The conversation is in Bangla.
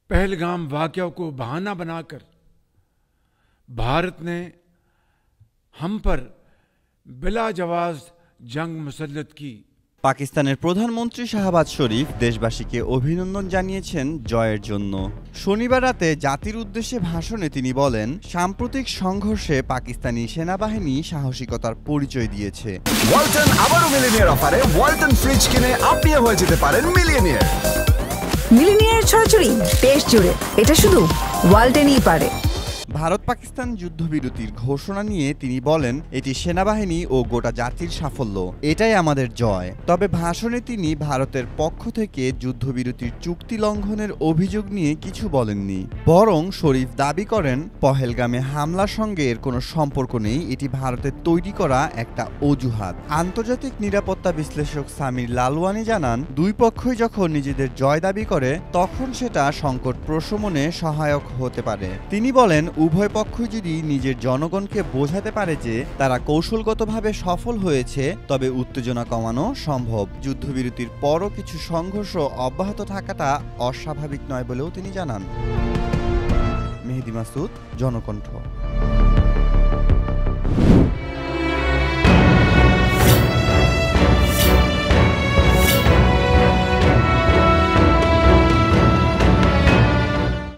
पहलगाम वाक़या को बहाना बनाकर भारत ने हम पर बिला जवाज जंग मुसल्लत की। পাকিস্তানের প্রধানমন্ত্রী শাহবাজ শরীফ দেশবাসীকে অভিনন্দন জানিয়েছেন জয়ের জন্য। শনিবার রাতে জাতির উদ্দেশ্যে ভাষণে তিনি বলেন, সাম্প্রতিক সংঘর্ষে পাকিস্তানি সেনাবাহিনী সাহসিকতার পরিচয় দিয়েছে। ওয়ালটন আবারও মিলিনিয়ার অফারে ওয়ালটন ফ্রিজ কিনে আপনিও হয়ে যেতে পারেন মিলিয়নিয়ার। মিলিনিয়ার ছড়াছড়ি দেশ জুড়ে, এটা শুধু ওয়ালটনই পারে। ভারত পাকিস্তান যুদ্ধবিরতির ঘোষণা নিয়ে তিনি বলেন, এটি সেনাবাহিনী ও গোটা জাতির সাফল্য, এটাই আমাদের জয়। তবে ভাষণে তিনি ভারতের পক্ষ থেকে যুদ্ধবিরতির চুক্তি লঙ্ঘনের অভিযোগ নিয়ে কিছু বলেননি। বরং শরীফ দাবি করেন, পহেলগামে হামলার সঙ্গে এর কোনো সম্পর্ক নেই, এটি ভারতের তৈরি করা একটা অজুহাত। আন্তর্জাতিক নিরাপত্তা বিশ্লেষক সামির লালওয়ানি জানান, দুই পক্ষই যখন নিজেদের জয় দাবি করে তখন সেটা সংকট প্রশমনে সহায়ক হতে পারে। তিনি বলেন, উভয় পক্ষই যদি নিজের জনগণকে বোঝাতে পারে যে তারা কৌশলগতভাবে সফল হয়েছে, তবে উত্তেজনা কমানো সম্ভব। যুদ্ধবিরতির পরও কিছু সংঘর্ষ অব্যাহত থাকাটা অস্বাভাবিক নয় বলেও তিনি জানান। মেহেদী মাসুদ, জনকণ্ঠ।